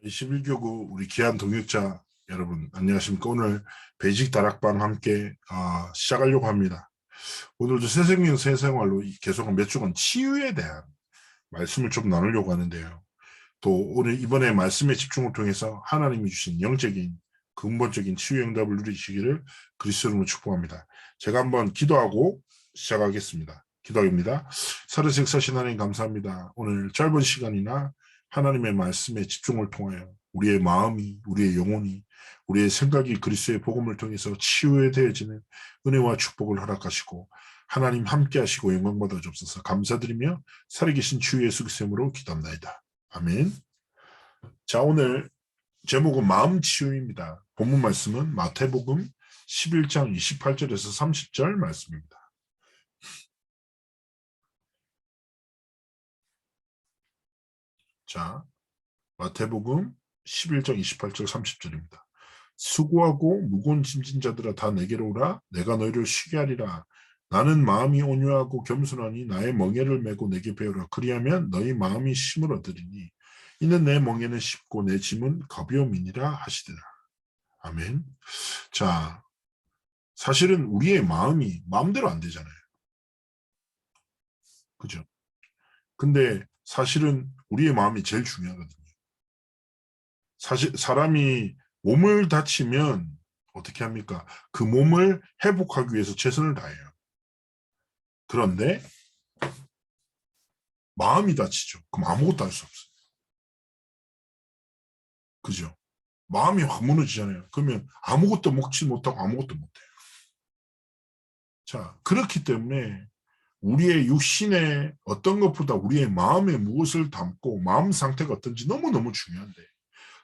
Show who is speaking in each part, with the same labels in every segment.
Speaker 1: 제11교구 우리 귀한 동역자 여러분 안녕하십니까. 오늘 베이직 다락방 함께 시작하려고 합니다. 오늘도 새생명 새생활로 계속 몇 주간 치유에 대한 말씀을 좀 나누려고 하는데요. 또 오늘 이번에 말씀의 집중을 통해서 하나님이 주신 영적인 근본적인 치유 응답을 누리시기를 그리스도 이름으로 축복합니다. 제가 한번 기도하고 시작하겠습니다. 기도입니다. 살아서 역사하신 하나님 감사합니다. 오늘 짧은 시간이나 하나님의 말씀에 집중을 통하여 우리의 마음이, 우리의 영혼이, 우리의 생각이 그리스도의 복음을 통해서 치유되어지는 은혜와 축복을 허락하시고 하나님 함께 하시고 영광 받아 주옵소서. 감사드리며 살아계신 주 예수 그리스도의 이름으로 기도합니다. 아멘. 자, 오늘 제목은 마음 치유입니다. 본문 말씀은 마태복음 11장 28절에서 30절 말씀입니다. 자, 마태복음 11장 28절 30절입니다. 수고하고 무거운 짐진 자들아 다 내게로 오라. 내가 너희를 쉬게 하리라. 나는 마음이 온유하고 겸손하니 나의 멍에를 메고 내게 배우라. 그리하면 너희 마음이 쉼을 얻으리니 이는 내 멍에는 쉽고 내 짐은 가벼움이니라 하시더라. 아멘. 자, 사실은 우리의 마음이 마음대로 안 되잖아요. 그죠? 근데 사실은 우리의 마음이 제일 중요하거든요. 사실 사람이 몸을 다치면 어떻게 합니까? 그 몸을 회복하기 위해서 최선을 다해요. 그런데 마음이 다치죠. 그럼 아무것도 할 수 없어요. 그죠? 마음이 확 무너지잖아요. 그러면 아무것도 먹지 못하고 아무것도 못해요. 자, 그렇기 때문에 우리의 육신의 어떤 것보다 우리의 마음에 무엇을 담고 마음 상태가 어떤지 너무너무 중요한데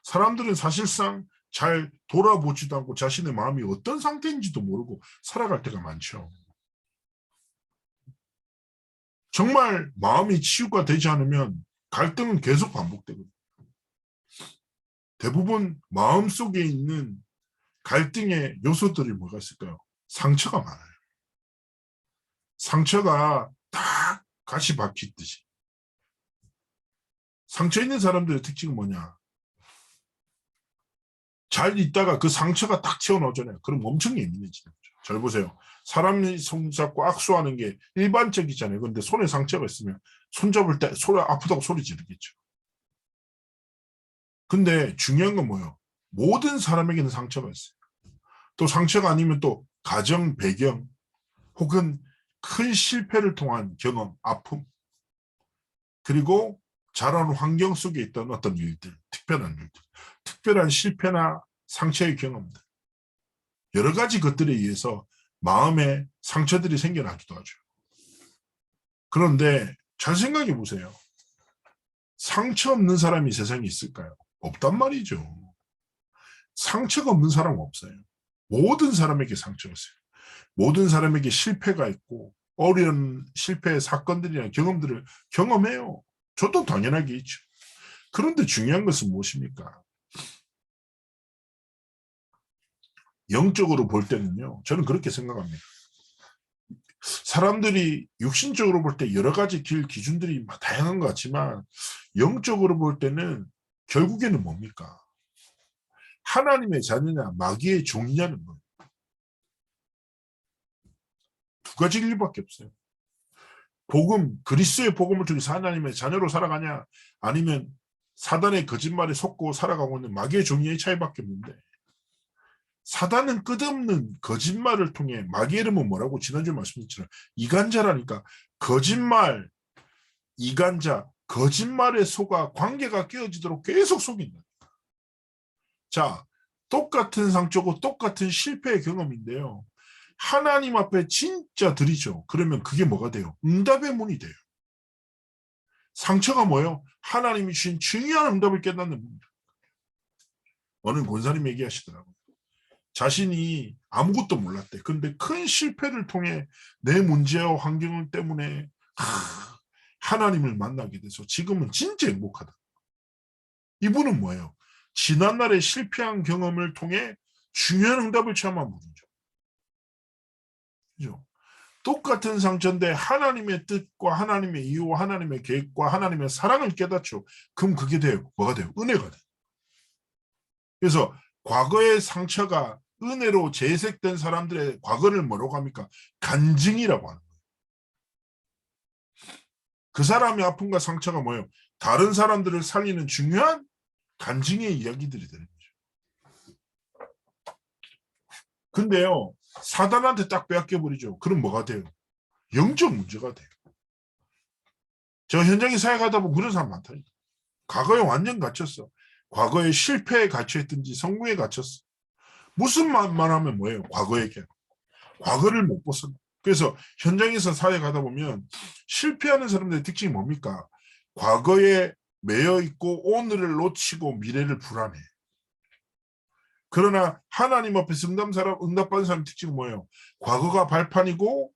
Speaker 1: 사람들은 사실상 잘 돌아보지도 않고 자신의 마음이 어떤 상태인지도 모르고 살아갈 때가 많죠. 정말 마음이 치유가 되지 않으면 갈등은 계속 반복되거든요. 대부분 마음속에 있는 갈등의 요소들이 뭐가 있을까요? 상처가 많아요. 상처가 딱 가시 박히듯이. 상처 있는 사람들의 특징은 뭐냐? 잘 있다가 그 상처가 딱 튀어나오잖아요. 그럼 엄청 예민해지는 거죠. 잘 보세요. 사람이 손잡고 악수하는 게 일반적이잖아요. 그런데 손에 상처가 있으면 손잡을 때 소리 아프다고 소리 지르겠죠. 근데 중요한 건 뭐예요? 모든 사람에게는 상처가 있어요. 또 상처가 아니면 또 가정 배경 혹은 큰 실패를 통한 경험, 아픔 그리고 자라는 환경 속에 있던 어떤 일들, 특별한 일들, 특별한 실패나 상처의 경험들 여러 가지 것들에 의해서 마음에 상처들이 생겨나기도 하죠. 그런데 잘 생각해 보세요. 상처 없는 사람이 세상에 있을까요? 없단 말이죠. 상처가 없는 사람은 없어요. 모든 사람에게 상처가 있어요. 모든 사람에게 실패가 있고 어려운 실패의 사건들이나 경험들을 경험해요. 저도 당연하게 있죠. 그런데 중요한 것은 무엇입니까? 영적으로 볼 때는요. 저는 그렇게 생각합니다. 사람들이 육신적으로 볼 때 여러 가지 기준들이 다양한 것 같지만 영적으로 볼 때는 결국에는 뭡니까? 하나님의 자녀냐 마귀의 종이냐는 거예요. 두 가지 길밖에 없어요. 복음, 그리스도의 복음을 통해서 하나님의 자녀로 살아가냐 아니면 사단의 거짓말에 속고 살아가고 있는 마귀의 종이의 차이밖에 없는데 사단은 끝없는 거짓말을 통해 마귀의 이름은 뭐라고 지난주에 말씀드렸잖아요. 이간자라니까 거짓말, 이간자, 거짓말에 속아 관계가 깨어지도록 계속 속인다. 자, 똑같은 상처고 똑같은 실패의 경험인데요. 하나님 앞에 진짜 드리죠. 그러면 그게 뭐가 돼요? 응답의 문이 돼요. 상처가 뭐예요? 하나님이 주신 중요한 응답을 깨닫는 문이다. 어느 권사님 얘기하시더라고요. 자신이 아무것도 몰랐대. 근데 큰 실패를 통해 내 문제와 환경 때문에 하나님을 만나게 돼서 지금은 진짜 행복하다. 이분은 뭐예요? 지난날에 실패한 경험을 통해 중요한 응답을 체험한 분이죠. 그죠? 똑같은 상처인데 하나님의 뜻과 하나님의 이유와 하나님의 계획과 하나님의 사랑을 깨닫죠. 그럼 그게 돼요. 뭐가 돼요? 은혜가 돼요. 그래서 과거의 상처가 은혜로 재색된 사람들의 과거를 뭐라고 합니까? 간증이라고 하는 거예요. 그 사람의 아픔과 상처가 뭐예요? 다른 사람들을 살리는 중요한 간증의 이야기들이 되는 거죠. 근데요, 사단한테 딱 빼앗겨버리죠. 그럼 뭐가 돼요? 영적 문제가 돼요. 제가 현장에 사역하다 보면 그런 사람 많다니까. 과거에 완전 갇혔어. 과거에 실패에 갇혀있든지 성공에 갇혔어. 무슨 말만 하면 뭐예요? 과거 얘기야. 과거를 못 벗어나. 그래서 현장에서 사역하다 보면 실패하는 사람들의 특징이 뭡니까? 과거에 매여 있고 오늘을 놓치고 미래를 불안해. 그러나 하나님 앞에서 응답받은 사람의 특징은 뭐예요? 과거가 발판이고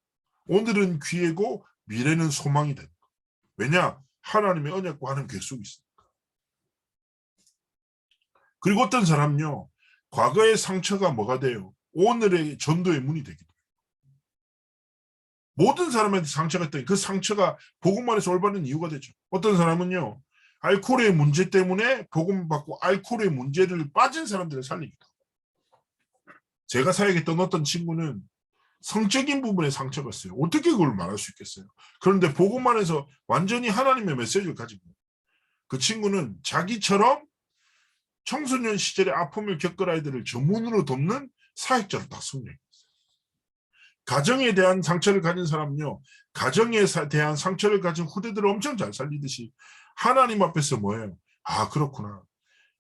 Speaker 1: 오늘은 기회고 미래는 소망이 된다. 왜냐? 하나님의 언약과 하는 계획 속에 있으니까. 그리고 어떤 사람은요. 과거의 상처가 뭐가 돼요? 오늘의 전도의 문이 되기도 해요. 모든 사람한테 상처가 있다니 그 상처가 복음만에서 올바른 이유가 되죠. 어떤 사람은요. 알코올의 문제 때문에 복음 받고 알코올의 문제를 빠진 사람들을 살리기도 하고. 제가 사역했던 어떤 친구는 성적인 부분에 상처가 있어요. 어떻게 그걸 말할 수 있겠어요? 그런데 복음만에서 완전히 하나님의 메시지를 가지고 그 친구는 자기처럼 청소년 시절에 아픔을 겪을 아이들을 전문으로 돕는 사역자로 딱 성장했어요. 가정에 대한 상처를 가진 사람은요. 가정에 대한 상처를 가진 후대들을 엄청 잘 살리듯이 하나님 앞에서 뭐예요? 아 그렇구나.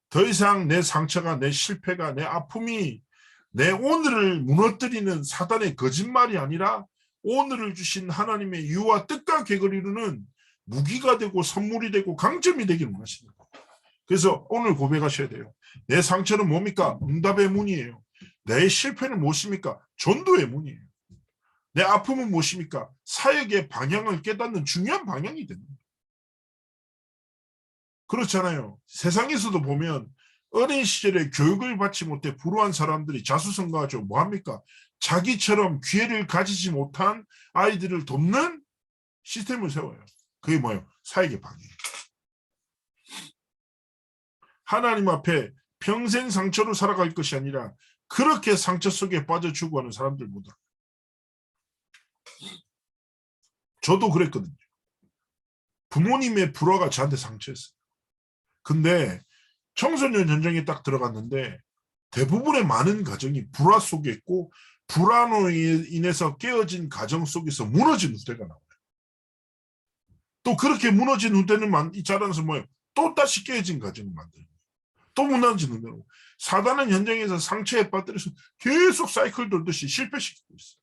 Speaker 1: 더 이상 내 상처가 내 실패가 내 아픔이 내 오늘을 무너뜨리는 사단의 거짓말이 아니라 오늘을 주신 하나님의 유와 뜻과 계획을 이루는 무기가 되고 선물이 되고 강점이 되기를 원하시는 거예요. 그래서 오늘 고백하셔야 돼요. 내 상처는 뭡니까? 응답의 문이에요. 내 실패는 무엇입니까? 전도의 문이에요. 내 아픔은 무엇입니까? 사역의 방향을 깨닫는 중요한 방향이 됩니다. 그렇잖아요. 세상에서도 보면 어린 시절에 교육을 받지 못해 불우한 사람들이 자수성가하죠. 뭐합니까? 자기처럼 기회를 가지지 못한 아이들을 돕는 시스템을 세워요. 그게 뭐예요? 사역의 방향이에요. 하나님 앞에 평생 상처로 살아갈 것이 아니라 그렇게 상처 속에 빠져 죽어가는 사람들보다. 저도 그랬거든요. 부모님의 불화가 저한테 상처였어요. 근데 청소년 전쟁에 딱 들어갔는데 대부분의 많은 가정이 불화 속에 있고 불화로 인해서 깨어진 가정 속에서 무너진 후대가 나와요. 또 그렇게 무너진 후대는 자라면서 뭐예요? 또 다시 깨어진 가정을 만들어요. 또 무너지는 대로. 사단은 현장에서 상처에 빠뜨려서 계속 사이클 돌듯이 실패시키고 있어요.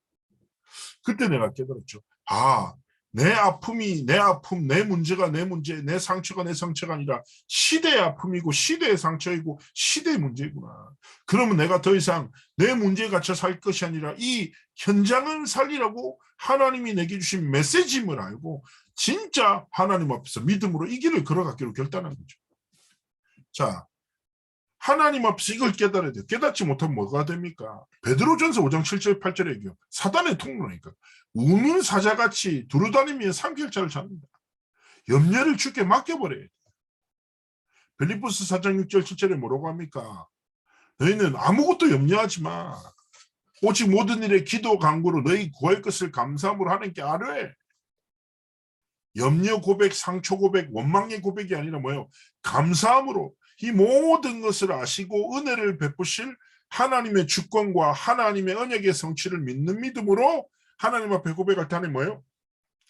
Speaker 1: 그때 내가 깨달았죠. 아, 내 아픔이 내 아픔, 내 문제가 내 문제, 내 상처가 내 상처가 아니라 시대의 아픔이고 시대의 상처이고 시대의 문제구나. 그러면 내가 더 이상 내 문제에 갇혀 살 것이 아니라 이 현장을 살리라고 하나님이 내게 주신 메시지임을 알고 진짜 하나님 앞에서 믿음으로 이 길을 걸어가기로 결단한 거죠. 자, 하나님 앞에서 이걸 깨달아야 돼요. 깨닫지 못하면 뭐가 됩니까? 베드로전서 5장 7절 8절에 얘기해요. 사단의 통로니까. 우는 사자같이 두루다니며 삼킬자를 찾는다. 염려를 주께 맡겨버려야 돼요. 빌립보스 4장 6절 7절에 뭐라고 합니까? 너희는 아무것도 염려하지 마. 오직 모든 일에 기도 간구로 너희 구할 것을 감사함으로 하나님께 아뢰. 염려 고백, 상처 고백, 원망의 고백이 아니라 뭐예요? 감사함으로 이 모든 것을 아시고 은혜를 베푸실 하나님의 주권과 하나님의 언약의 성취를 믿는 믿음으로 하나님 앞에 고백할 때 하나님 뭐예요?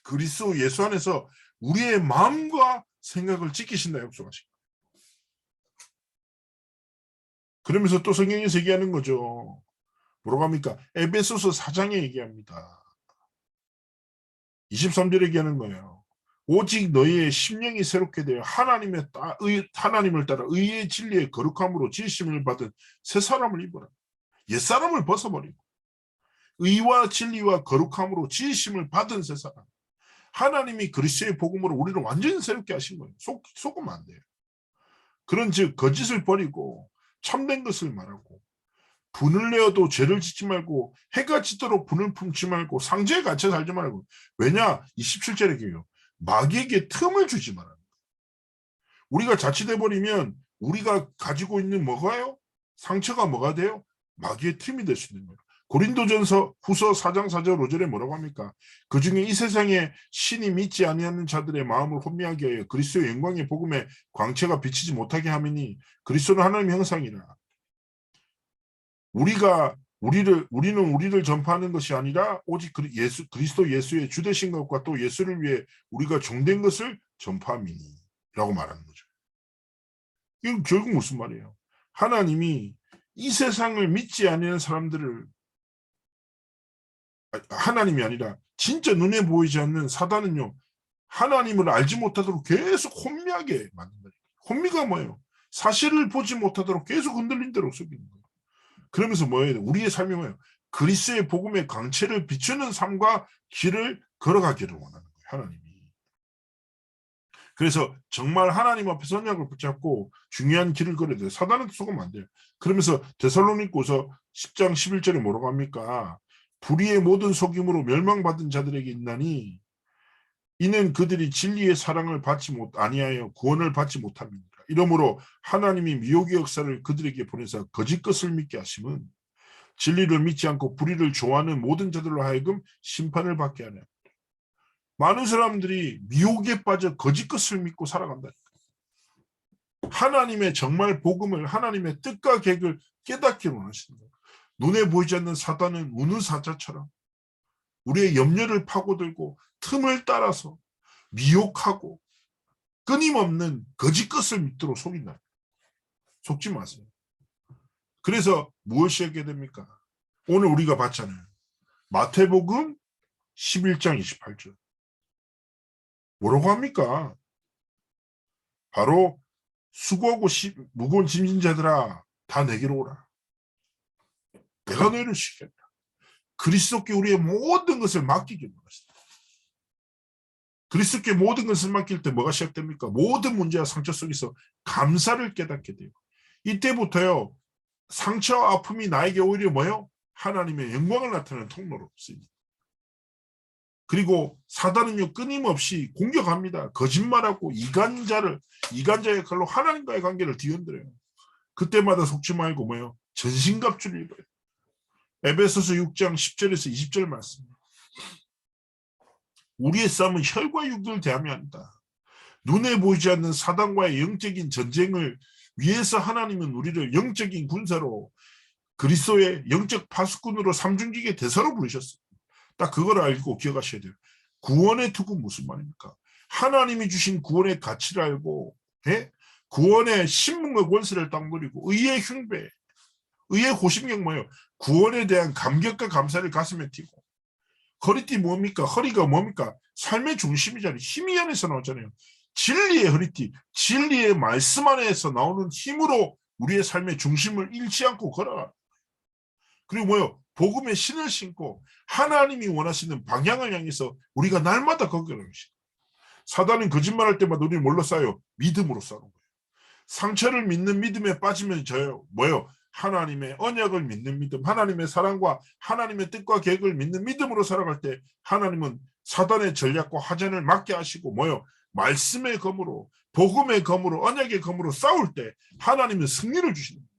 Speaker 1: 그리스도 예수 안에서 우리의 마음과 생각을 지키신다 약속하시고. 그러면서 또 성경에서 얘기하는 거죠. 뭐라고 합니까? 에베소서 4장에 얘기합니다. 23절에 얘기하는 거예요. 오직 너희의 심령이 새롭게 되어 하나님을 따라 의의 진리의 거룩함으로 지으심을 받은 새 사람을 입어라. 옛사람을 벗어버리고 의와 진리와 거룩함으로 지으심을 받은 새 사람. 하나님이 그리스도의 복음으로 우리를 완전히 새롭게 하신 거예요. 속으면 안 돼요. 그런 즉 거짓을 버리고 참된 것을 말하고 분을 내어도 죄를 짓지 말고 해가 지도록 분을 품지 말고 상제에 갇혀 살지 말고. 왜냐? 27절에 얘기해요. 마귀에게 틈을 주지 말아요. 우리가 자칫해버리면 우리가 가지고 있는 뭐가요? 상처가 뭐가 돼요? 마귀의 틈이 될 수 있는 거예요. 고린도전서 후서 4장 4절 5절에 뭐라고 합니까? 그중에 이 세상에 신이 믿지 아니하는 자들의 마음을 혼미하게 하여 그리스도의 영광의 복음에 광채가 비치지 못하게 하미니 그리스도는 하나님의 형상이라. 우리는 우리를 전파하는 것이 아니라 오직 그리스도 예수의 주되신 것과 또 예수를 위해 우리가 종된 것을 전파함이니라고 말하는 거죠. 이건 결국 무슨 말이에요? 하나님이 이 세상을 믿지 않는 사람들을, 하나님이 아니라 진짜 눈에 보이지 않는 사단은요, 하나님을 알지 못하도록 계속 혼미하게 만든다. 혼미가 뭐예요? 사실을 보지 못하도록 계속 흔들린 대로 속이는 거예요. 그러면서 뭐예요? 우리의 삶이 뭐예요? 그리스도의 복음의 광채를 비추는 삶과 길을 걸어가기를 원하는 거예요. 하나님이. 그래서 정말 하나님 앞에서 언약을 붙잡고 중요한 길을 걸어야 돼요. 사단한테 속으면 안 돼요. 그러면서 데살로니가서 10장 11절에 뭐라고 합니까? 불의의 모든 속임으로 멸망받은 자들에게 있나니 이는 그들이 진리의 사랑을 받지 아니하여 구원을 받지 못합니다. 이러므로 하나님이 미혹의 역사를 그들에게 보내서 거짓 것을 믿게 하심은 진리를 믿지 않고 불의를 좋아하는 모든 자들로 하여금 심판을 받게 하네. 많은 사람들이 미혹에 빠져 거짓 것을 믿고 살아간다. 하나님의 정말 복음을, 하나님의 뜻과 계획을 깨닫기를 원하시는 거예요. 눈에 보이지 않는 사단은 우는 사자처럼 우리의 염려를 파고들고 틈을 따라서 미혹하고 끊임없는 거짓 것을 믿도록 속인다. 속지 마세요. 그래서 무엇이 하게 됩니까? 오늘 우리가 봤잖아요. 마태복음 11장 28절. 뭐라고 합니까? 바로 수고하고 무거운 짐진 자들아 다 내게로 오라. 내가 너희를 쉬겠다. 그리스도께 우리의 모든 것을 맡기기를 원하시다. 그리스도께 모든 것을 맡길 때 뭐가 시작됩니까? 모든 문제와 상처 속에서 감사를 깨닫게 돼요. 이때부터요. 상처와 아픔이 나에게 오히려 뭐예요? 하나님의 영광을 나타내는 통로로 쓰입니다. 그리고 사단은요 끊임없이 공격합니다. 거짓말하고 이간자의 칼로 하나님과의 관계를 뒤흔들어요. 그때마다 속지 말고 뭐예요? 전신갑주를 입어요. 에베소서 6장 10절에서 20절 말씀. 우리의 싸움은 혈과 육을 대함이 아니다. 눈에 보이지 않는 사단과의 영적인 전쟁을 위해서 하나님은 우리를 영적인 군사로 그리스도의 영적 파수꾼으로 삼중기계 대사로 부르셨어요. 딱 그걸 알고 기억하셔야 돼요. 구원의 투구 무슨 말입니까? 하나님이 주신 구원의 가치를 알고 구원의 신분과 권세를 딱 누리고 의의 흉배, 의의 호심경 뭐예요? 구원에 대한 감격과 감사를 가슴에 띠고 허리띠 뭡니까? 허리가 뭡니까? 삶의 중심이잖아요. 힘이 안에서 나오잖아요. 진리의 허리띠, 진리의 말씀 안에서 나오는 힘으로 우리의 삶의 중심을 잃지 않고 걸어가. 그리고 뭐요? 복음의 신을 신고 하나님이 원하시는 방향을 향해서 우리가 날마다 거기를 하시고 사단은 거짓말할 때마다 우리를 뭘로 싸요? 믿음으로 싸는 거예요. 상처를 믿는 믿음에 빠지면 저요 뭐요? 하나님의 언약을 믿는 믿음, 하나님의 사랑과 하나님의 뜻과 계획을 믿는 믿음으로 살아갈 때 하나님은 사단의 전략과 화전을 막게 하시고 뭐요? 말씀의 검으로, 복음의 검으로, 언약의 검으로 싸울 때 하나님은 승리를 주시는 거예요.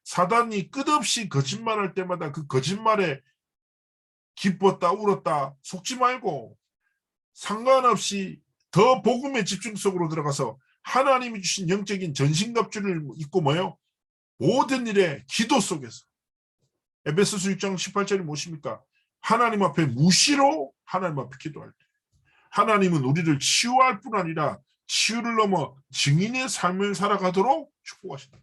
Speaker 1: 사단이 끝없이 거짓말할 때마다 그 거짓말에 기뻤다 울었다 속지 말고 상관없이 더 복음의 집중 속으로 들어가서 하나님이 주신 영적인 전신갑주를 입고 뭐예요? 모든 일에 기도 속에서 에베소서 6장 18절이 무엇입니까? 하나님 앞에 무시로 하나님 앞에 기도할 때 하나님은 우리를 치유할 뿐 아니라 치유를 넘어 증인의 삶을 살아가도록 축복하신다.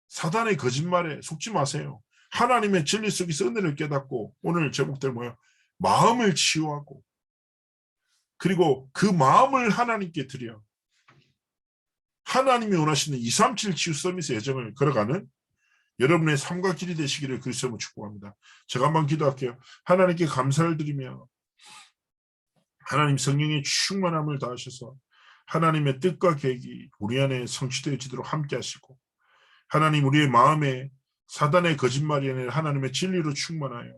Speaker 1: 사단의 거짓말에 속지 마세요. 하나님의 진리 속에서 은혜를 깨닫고 오늘 제목들 뭐예요? 마음을 치유하고 그리고 그 마음을 하나님께 드려 하나님이 원하시는 237 치유 서밋의 여정을 걸어가는 여러분의 삶과 길이 되시기를 그리스도로 축복합니다. 제가 한번 기도할게요. 하나님께 감사를 드리며 하나님 성령의 충만함을 다하셔서 하나님의 뜻과 계획이 우리 안에 성취되어지도록 함께 하시고 하나님 우리의 마음에 사단의 거짓말이 아니라 하나님의 진리로 충만하여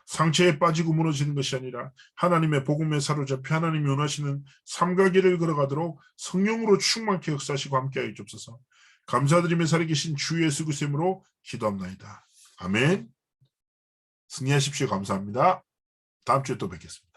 Speaker 1: 상처에 빠지고 무너지는 것이 아니라 하나님의 복음에 사로잡혀 하나님이 원하시는 삶과 길을 걸어가도록 성령으로 충만케 역사하시고 함께하여 주옵소서. 감사드리며 살아계신 주 예수 그리스도로 기도합나이다. 아멘. 승리하십시오. 감사합니다. 다음 주에 또 뵙겠습니다.